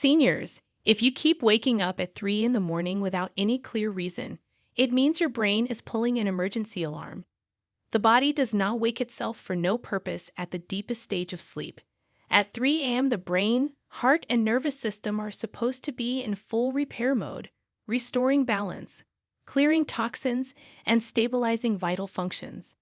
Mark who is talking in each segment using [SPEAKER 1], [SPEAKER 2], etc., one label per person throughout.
[SPEAKER 1] Seniors, if you keep waking up at 3 in the morning without any clear reason, it means your brain is pulling an emergency alarm. The body does not wake itself for no purpose at the deepest stage of sleep. At 3 a.m., the brain, heart, and nervous system are supposed to be in full repair mode, restoring balance, clearing toxins, and stabilizing vital functions.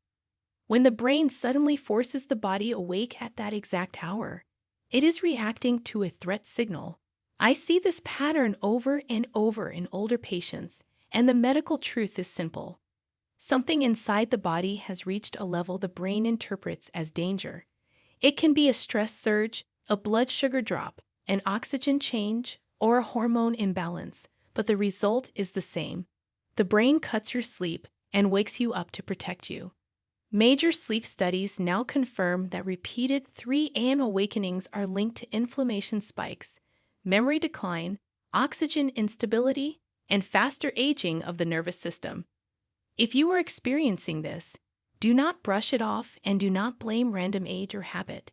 [SPEAKER 1] When the brain suddenly forces the body awake at that exact hour, it is reacting to a threat signal. I see this pattern over and over in older patients, and the medical truth is simple. Something inside the body has reached a level the brain interprets as danger. It can be a stress surge, a blood sugar drop, an oxygen change, or a hormone imbalance, but the result is the same. The brain cuts your sleep and wakes you up to protect you. Major sleep studies now confirm that repeated 3 a.m. awakenings are linked to inflammation spikes, memory decline, oxygen instability, and faster aging of the nervous system. If you are experiencing this, do not brush it off and do not blame random age or habit.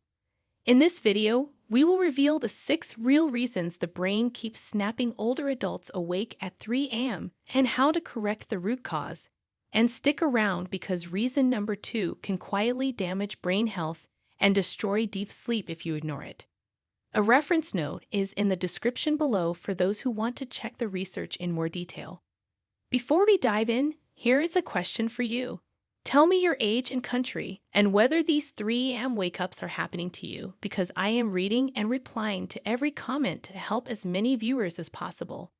[SPEAKER 1] In this video, we will reveal the 6 real reasons the brain keeps snapping older adults awake at 3 a.m. and how to correct the root cause. And stick around because reason number 2 can quietly damage brain health and destroy deep sleep if you ignore it. A reference note is in the description below for those who want to check the research in more detail. Before we dive in, here is a question for you. Tell me your age and country and whether these 3 a.m. wake-ups are happening to you, because I am reading and replying to every comment to help as many viewers as possible.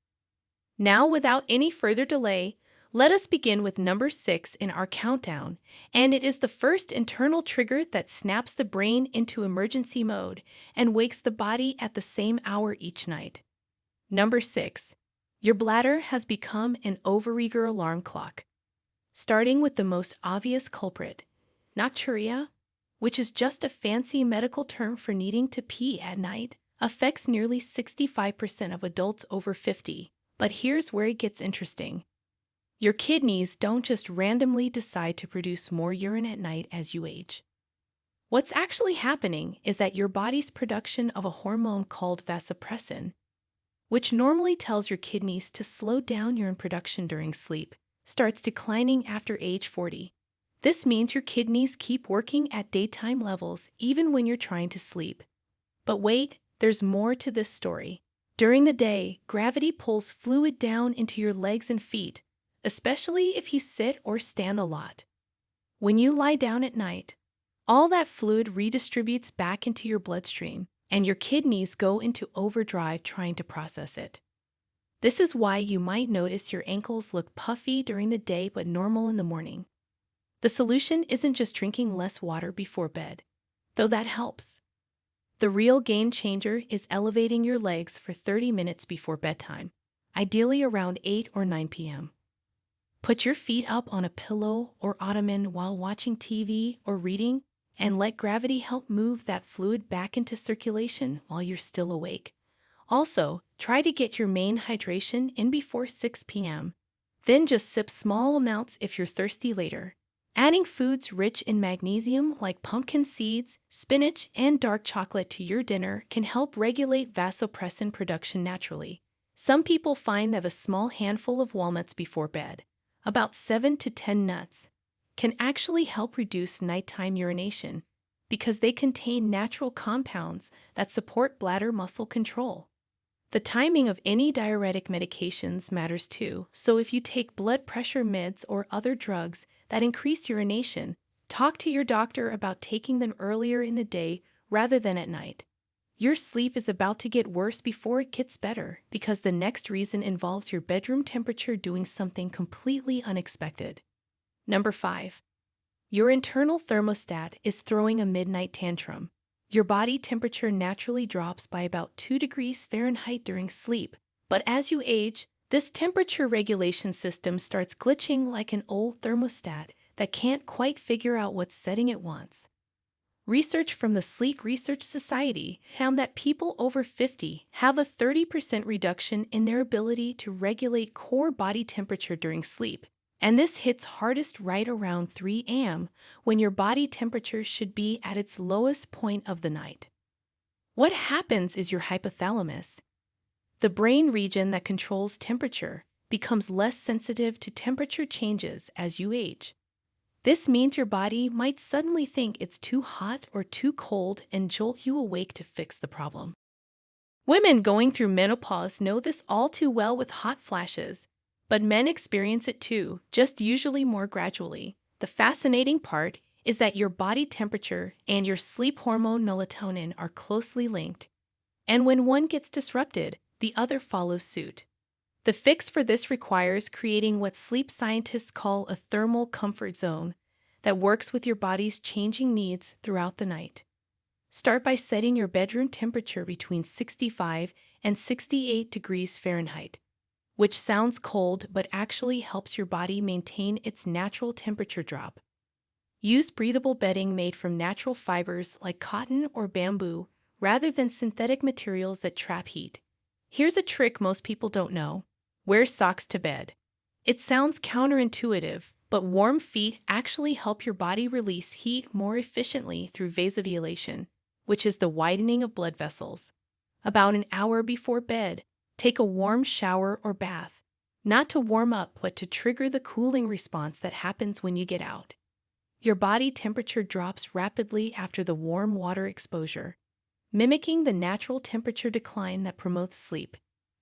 [SPEAKER 1] Now, without any further delay, let us begin with number 6 in our countdown, and it is the first internal trigger that snaps the brain into emergency mode and wakes the body at the same hour each night. Number 6. Your bladder has become an overeager alarm clock. Starting with the most obvious culprit, nocturia, which is just a fancy medical term for needing to pee at night, affects nearly 65% of adults over 50. But here's where it gets interesting. Your kidneys don't just randomly decide to produce more urine at night as you age. What's actually happening is that your body's production of a hormone called vasopressin, which normally tells your kidneys to slow down urine production during sleep, starts declining after age 40. This means your kidneys keep working at daytime levels even when you're trying to sleep. But wait, there's more to this story. During the day, gravity pulls fluid down into your legs and feet, especially if you sit or stand a lot. When you lie down at night, all that fluid redistributes back into your bloodstream, and your kidneys go into overdrive trying to process it. This is why you might notice your ankles look puffy during the day but normal in the morning. The solution isn't just drinking less water before bed, though that helps. The real game changer is elevating your legs for 30 minutes before bedtime, ideally around 8 or 9 p.m. Put your feet up on a pillow or ottoman while watching TV or reading, and let gravity help move that fluid back into circulation while you're still awake. Also, try to get your main hydration in before 6 p.m. Then just sip small amounts if you're thirsty later. Adding foods rich in magnesium like pumpkin seeds, spinach, and dark chocolate to your dinner can help regulate vasopressin production naturally. Some people find that a small handful of walnuts before bed, about 7 to 10 nuts, can actually help reduce nighttime urination because they contain natural compounds that support bladder muscle control. The timing of any diuretic medications matters too, so if you take blood pressure meds or other drugs that increase urination, talk to your doctor about taking them earlier in the day rather than at night. Your sleep is about to get worse before it gets better because the next reason involves your bedroom temperature doing something completely unexpected. Number 5. Your internal thermostat is throwing a midnight tantrum. Your body temperature naturally drops by about 2 degrees Fahrenheit during sleep, but as you age, this temperature regulation system starts glitching like an old thermostat that can't quite figure out what setting it wants. Research from the Sleep Research Society found that people over 50 have a 30% reduction in their ability to regulate core body temperature during sleep, and this hits hardest right around 3 a.m. when your body temperature should be at its lowest point of the night. What happens is your hypothalamus, The brain region that controls temperature becomes less sensitive to temperature changes as you age. This means your body might suddenly think it's too hot or too cold and jolt you awake to fix the problem. Women going through menopause know this all too well with hot flashes, but men experience it too, just usually more gradually. The fascinating part is that your body temperature and your sleep hormone melatonin are closely linked, and when one gets disrupted, the other follows suit. The fix for this requires creating what sleep scientists call a thermal comfort zone that works with your body's changing needs throughout the night. Start by setting your bedroom temperature between 65 and 68 degrees Fahrenheit, which sounds cold but actually helps your body maintain its natural temperature drop. Use breathable bedding made from natural fibers like cotton or bamboo rather than synthetic materials that trap heat. Here's a trick most people don't know. Wear socks to bed. It sounds counterintuitive, but warm feet actually help your body release heat more efficiently through vasodilation, which is the widening of blood vessels. About an hour before bed, take a warm shower or bath, not to warm up but to trigger the cooling response that happens when you get out. Your body temperature drops rapidly after the warm water exposure, mimicking the natural temperature decline that promotes sleep.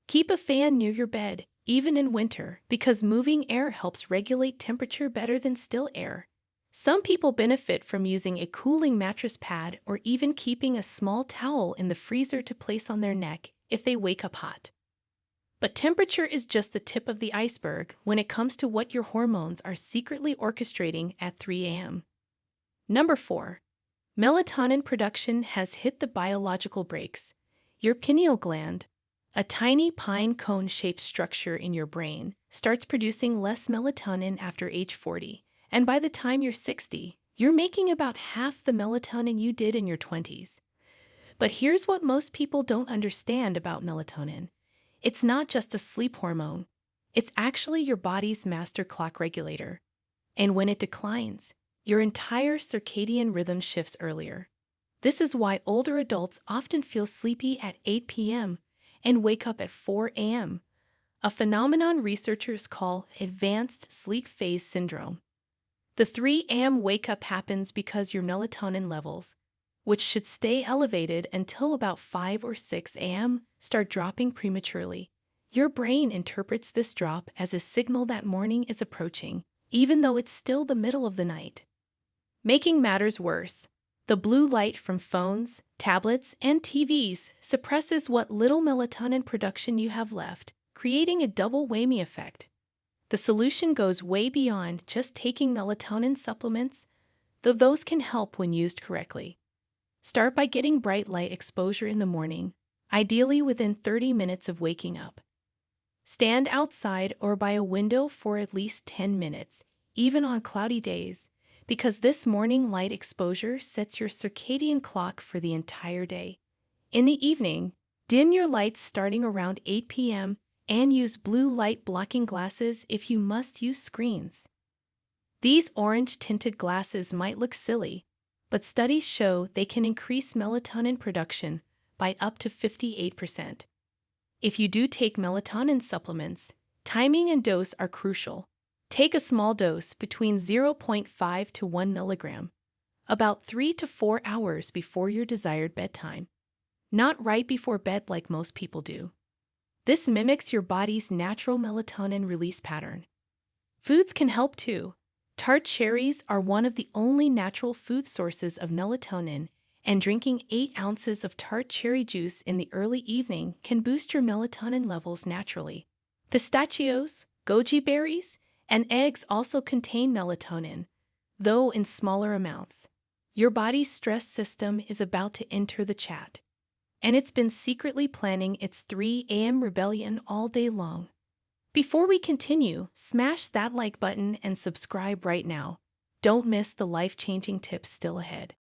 [SPEAKER 1] Keep a fan near your bed, even in winter, because moving air helps regulate temperature better than still air. Some people benefit from using a cooling mattress pad or even keeping a small towel in the freezer to place on their neck if they wake up hot. But temperature is just the tip of the iceberg when it comes to what your hormones are secretly orchestrating at 3 a.m. Number 4. Melatonin production has hit the biological brakes. Your pineal gland, a tiny pine cone-shaped structure in your brain, starts producing less melatonin after age 40, and by the time you're 60, you're making about half the melatonin you did in your 20s. But here's what most people don't understand about melatonin. It's not just a sleep hormone. It's actually your body's master clock regulator. And when it declines, your entire circadian rhythm shifts earlier. This is why older adults often feel sleepy at 8 p.m. and wake up at 4 a.m., a phenomenon researchers call advanced sleep phase syndrome. The 3 a.m. wake-up happens because your melatonin levels, which should stay elevated until about 5 or 6 a.m., start dropping prematurely. Your brain interprets this drop as a signal that morning is approaching, even though it's still the middle of the night. Making matters worse, the blue light from phones, tablets, and TVs suppresses what little melatonin production you have left, creating a double whammy effect. The solution goes way beyond just taking melatonin supplements, though those can help when used correctly. Start by getting bright light exposure in the morning, ideally within 30 minutes of waking up. Stand outside or by a window for at least 10 minutes, even on cloudy days, because this morning light exposure sets your circadian clock for the entire day. In the evening, dim your lights starting around 8 p.m. and use blue light blocking glasses if you must use screens. These orange-tinted glasses might look silly, but studies show they can increase melatonin production by up to 58%. If you do take melatonin supplements, timing and dose are crucial. Take a small dose between 0.5 to 1 milligram, about 3 to 4 hours before your desired bedtime, not right before bed like most people do. This mimics your body's natural melatonin release pattern. Foods can help too. Tart cherries are one of the only natural food sources of melatonin, and drinking 8 ounces of tart cherry juice in the early evening can boost your melatonin levels naturally. Pistachios, goji berries, and eggs also contain melatonin, though in smaller amounts. Your body's stress system is about to enter the chat, and it's been secretly planning its 3 a.m. rebellion all day long. Before we continue, smash that like button and subscribe right now. Don't miss the life-changing tips still ahead.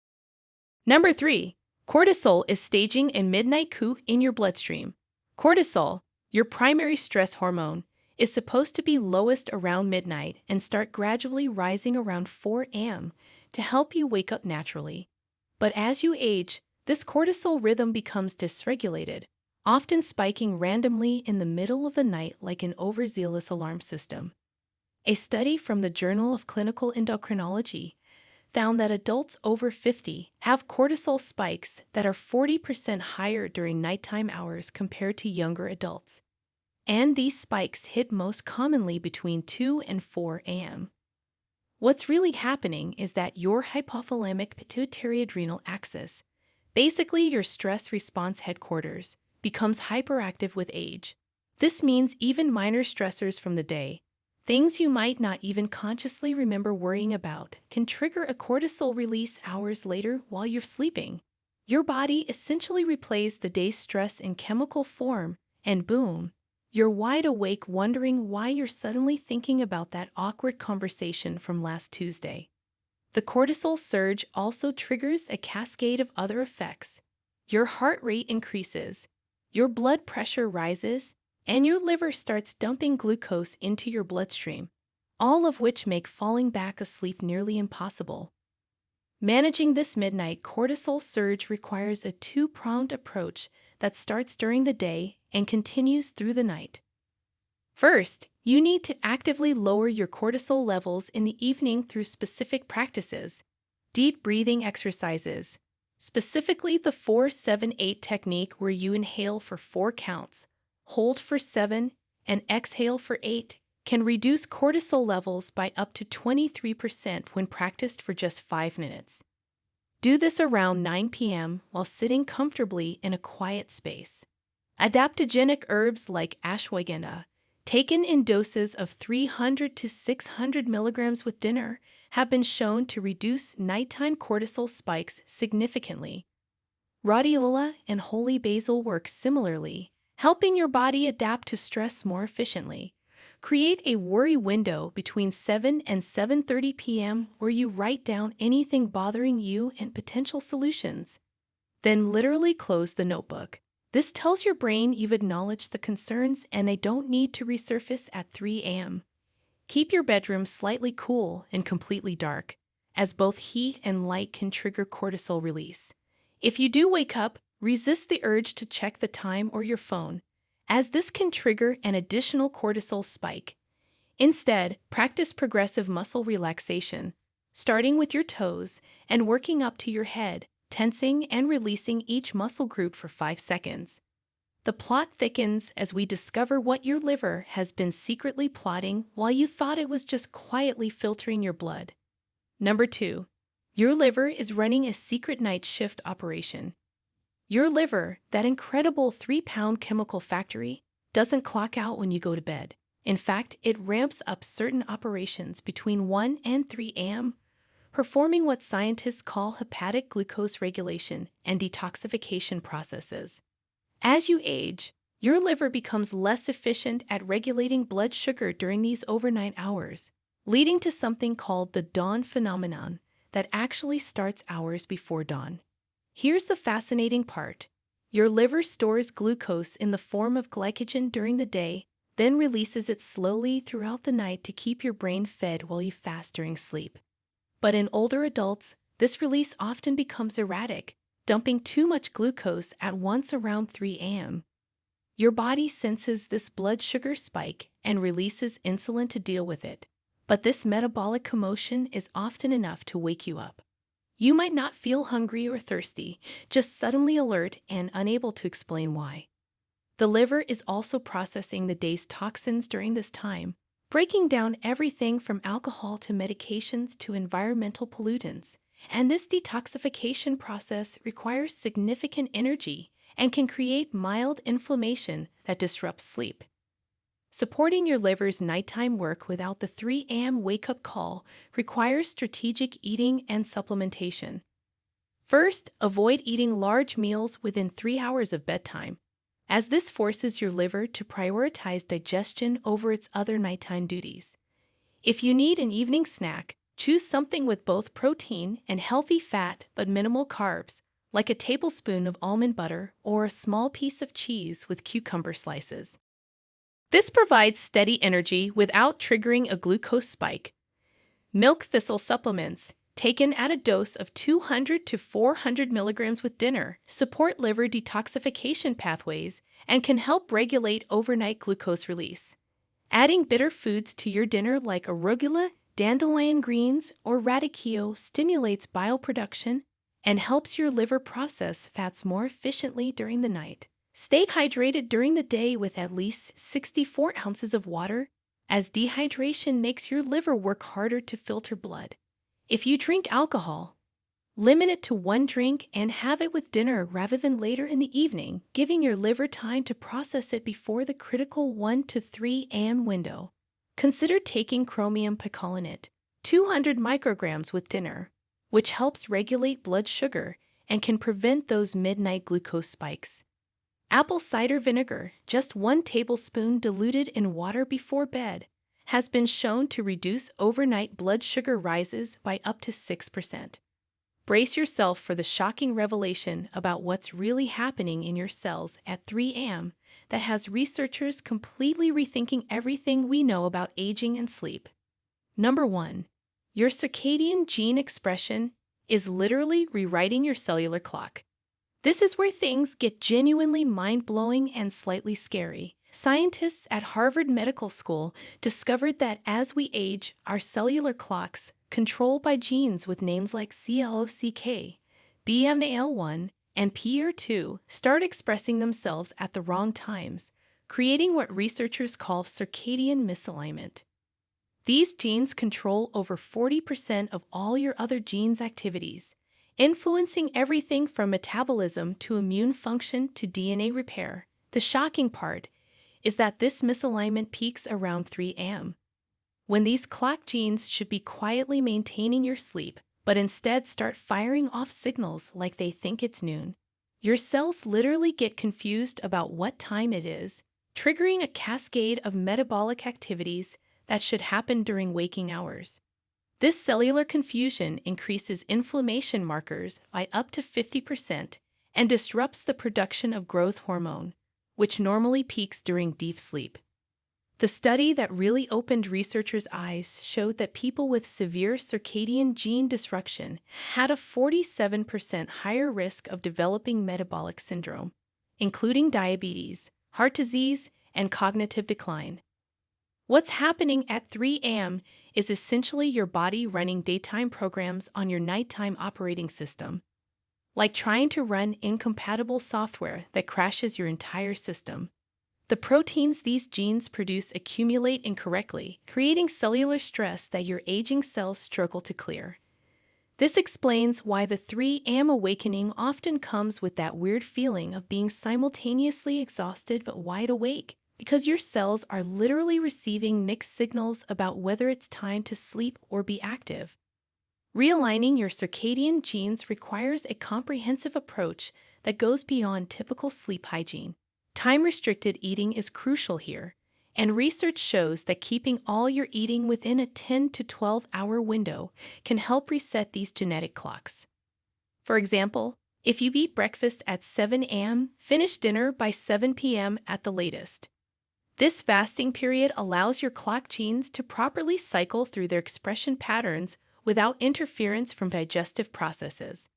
[SPEAKER 1] Number 3. Cortisol is staging a midnight coup in your bloodstream. Cortisol, your primary stress hormone, is supposed to be lowest around midnight and start gradually rising around 4 a.m. to help you wake up naturally. But as you age, this cortisol rhythm becomes dysregulated, often spiking randomly in the middle of the night like an overzealous alarm system. A study from the Journal of Clinical Endocrinology found that adults over 50 have cortisol spikes that are 40% higher during nighttime hours compared to younger adults. And these spikes hit most commonly between 2 and 4 a.m. What's really happening is that your hypothalamic pituitary adrenal axis, basically your stress response headquarters, becomes hyperactive with age. This means even minor stressors from the day, things you might not even consciously remember worrying about, can trigger a cortisol release hours later while you're sleeping. Your body essentially replays the day's stress in chemical form, and boom, you're wide awake wondering why you're suddenly thinking about that awkward conversation from last Tuesday. The cortisol surge also triggers a cascade of other effects. Your heart rate increases, your blood pressure rises, and your liver starts dumping glucose into your bloodstream, all of which make falling back asleep nearly impossible. Managing this midnight cortisol surge requires a two-pronged approach that starts during the day and continues through the night. First, you need to actively lower your cortisol levels in the evening through specific practices, deep breathing exercises, specifically the 4-7-8 technique where you inhale for 4 counts, hold for 7, and exhale for 8, can reduce cortisol levels by up to 23% when practiced for just 5 minutes. Do this around 9 p.m. while sitting comfortably in a quiet space. Adaptogenic herbs like ashwagandha, taken in doses of 300 to 600 milligrams with dinner, have been shown to reduce nighttime cortisol spikes significantly. Rhodiola and holy basil work similarly, helping your body adapt to stress more efficiently. Create a worry window between 7 and 7:30 p.m. where you write down anything bothering you and potential solutions. Then literally close the notebook. This tells your brain you've acknowledged the concerns and they don't need to resurface at 3 a.m. Keep your bedroom slightly cool and completely dark, as both heat and light can trigger cortisol release. If you do wake up, resist the urge to check the time or your phone, as this can trigger an additional cortisol spike. Instead, practice progressive muscle relaxation, starting with your toes and working up to your head, tensing and releasing each muscle group for 5 seconds. The plot thickens as we discover what your liver has been secretly plotting while you thought it was just quietly filtering your blood. Number 2. Your liver is running a secret night shift operation. Your liver, that incredible 3-pound chemical factory, doesn't clock out when you go to bed. In fact, it ramps up certain operations between 1 and 3 a.m., performing what scientists call hepatic glucose regulation and detoxification processes. As you age, your liver becomes less efficient at regulating blood sugar during these overnight hours, leading to something called the dawn phenomenon that actually starts hours before dawn. Here's the fascinating part. Your liver stores glucose in the form of glycogen during the day, then releases it slowly throughout the night to keep your brain fed while you fast during sleep. But in older adults, this release often becomes erratic, dumping too much glucose at once around 3 a.m. Your body senses this blood sugar spike and releases insulin to deal with it, but this metabolic commotion is often enough to wake you up. You might not feel hungry or thirsty, just suddenly alert and unable to explain why. The liver is also processing the day's toxins during this time, breaking down everything from alcohol to medications to environmental pollutants. And this detoxification process requires significant energy and can create mild inflammation that disrupts sleep. Supporting your liver's nighttime work without the 3 a.m. wake-up call requires strategic eating and supplementation. First, avoid eating large meals within 3 hours of bedtime, as this forces your liver to prioritize digestion over its other nighttime duties. If you need an evening snack, choose something with both protein and healthy fat but minimal carbs, like a tablespoon of almond butter or a small piece of cheese with cucumber slices. This provides steady energy without triggering a glucose spike. Milk thistle supplements, taken at a dose of 200 to 400 milligrams with dinner, support liver detoxification pathways and can help regulate overnight glucose release. Adding bitter foods to your dinner like arugula, dandelion greens, or radicchio stimulates bile production and helps your liver process fats more efficiently during the night. Stay hydrated during the day with at least 64 ounces of water, as dehydration makes your liver work harder to filter blood. If you drink alcohol, limit it to one drink and have it with dinner rather than later in the evening, giving your liver time to process it before the critical 1 to 3 a.m. window. Consider taking chromium picolinate, 200 micrograms with dinner, which helps regulate blood sugar and can prevent those midnight glucose spikes. Apple cider vinegar, just 1 tablespoon diluted in water before bed, has been shown to reduce overnight blood sugar rises by up to 6%. Brace yourself for the shocking revelation about what's really happening in your cells at 3 a.m. that has researchers completely rethinking everything we know about aging and sleep. Number 1. Your circadian gene expression is literally rewriting your cellular clock. This is where things get genuinely mind-blowing and slightly scary. Scientists at Harvard Medical School discovered that as we age, our cellular clocks, controlled by genes with names like CLOCK, BMAL1, and PR2, start expressing themselves at the wrong times, creating what researchers call circadian misalignment. These genes control over 40% of all your other genes' activities, influencing everything from metabolism to immune function to DNA repair. The shocking part is that this misalignment peaks around 3 a.m., when these clock genes should be quietly maintaining your sleep, but instead start firing off signals like they think it's noon. Your cells literally get confused about what time it is, triggering a cascade of metabolic activities that should happen during waking hours. This cellular confusion increases inflammation markers by up to 50% and disrupts the production of growth hormone, which normally peaks during deep sleep. The study that really opened researchers' eyes showed that people with severe circadian gene disruption had a 47% higher risk of developing metabolic syndrome, including diabetes, heart disease, and cognitive decline. What's happening at 3 a.m. is essentially your body running daytime programs on your nighttime operating system, like trying to run incompatible software that crashes your entire system. The proteins these genes produce accumulate incorrectly, creating cellular stress that your aging cells struggle to clear. This explains why the 3 a.m. awakening often comes with that weird feeling of being simultaneously exhausted but wide awake, because your cells are literally receiving mixed signals about whether it's time to sleep or be active. Realigning your circadian genes requires a comprehensive approach that goes beyond typical sleep hygiene. Time-restricted eating is crucial here, and research shows that keeping all your eating within a 10 to 12-hour window can help reset these genetic clocks. For example, if you eat breakfast at 7 a.m., finish dinner by 7 p.m. at the latest. This fasting period allows your clock genes to properly cycle through their expression patterns without interference from digestive processes.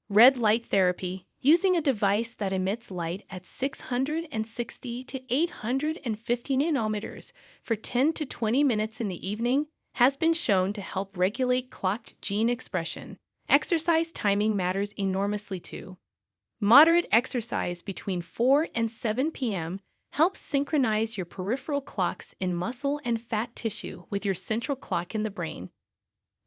[SPEAKER 1] Red light therapy, using a device that emits light at 660 to 850 nanometers for 10 to 20 minutes in the evening, has been shown to help regulate clocked gene expression. Exercise timing matters enormously too. Moderate exercise between 4 and 7 p.m. helps synchronize your peripheral clocks in muscle and fat tissue with your central clock in the brain.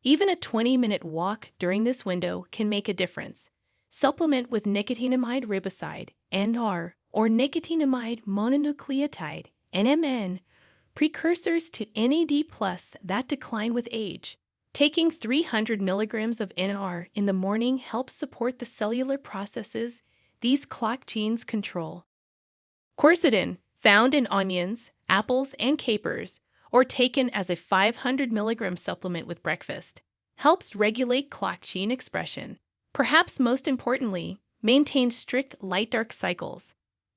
[SPEAKER 1] Even a 20-minute walk during this window can make a difference. Supplement with nicotinamide riboside, NR, or nicotinamide mononucleotide, NMN, precursors to NAD+ that decline with age. Taking 300 milligrams of NR in the morning helps support the cellular processes these clock genes control. Quercetin, found in onions, apples, and capers, or taken as a 500 milligram supplement with breakfast, helps regulate clock gene expression. Perhaps most importantly, maintain strict light-dark cycles.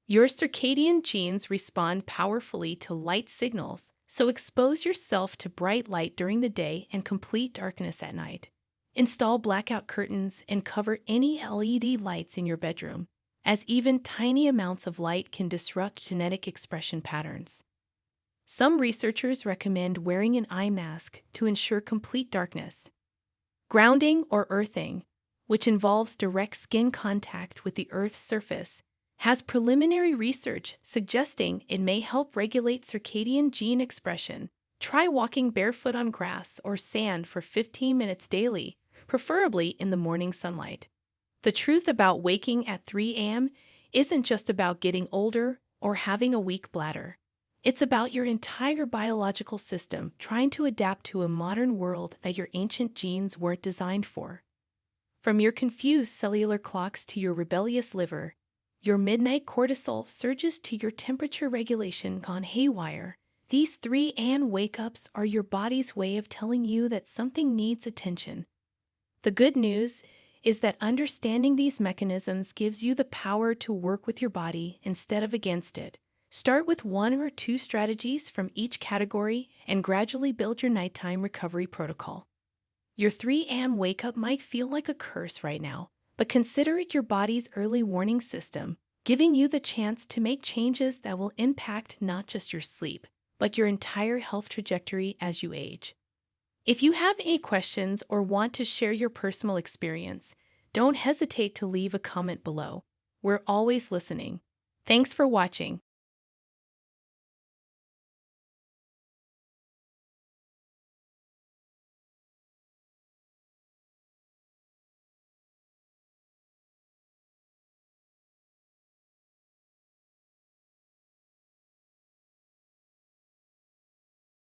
[SPEAKER 1] Your circadian genes respond powerfully to light signals, so expose yourself to bright light during the day and complete darkness at night. Install blackout curtains and cover any LED lights in your bedroom. as even tiny amounts of light can disrupt genetic expression patterns. Some researchers recommend wearing an eye mask to ensure complete darkness. Grounding or earthing, which involves direct skin contact with the Earth's surface, has preliminary research suggesting it may help regulate circadian gene expression. Try walking barefoot on grass or sand for 15 minutes daily, preferably in the morning sunlight. The truth about waking at 3 a.m. isn't just about getting older or having a weak bladder. It's about your entire biological system trying to adapt to a modern world that your ancient genes weren't designed for. From your confused cellular clocks to your rebellious liver, your midnight cortisol surges to your temperature regulation gone haywire, these 3 a.m. wake-ups are your body's way of telling you that something needs attention. The good news is that understanding these mechanisms gives you the power to work with your body instead of against it. Start with 1 or 2 strategies from each category and gradually build your nighttime recovery protocol. Your 3 a.m. wake-up might feel like a curse right now, but consider it your body's early warning system, giving you the chance to make changes that will impact not just your sleep, but your entire health trajectory as you age. If you have any questions or want to share your personal experience, don't hesitate to leave a comment below. We're always listening. Thanks for watching.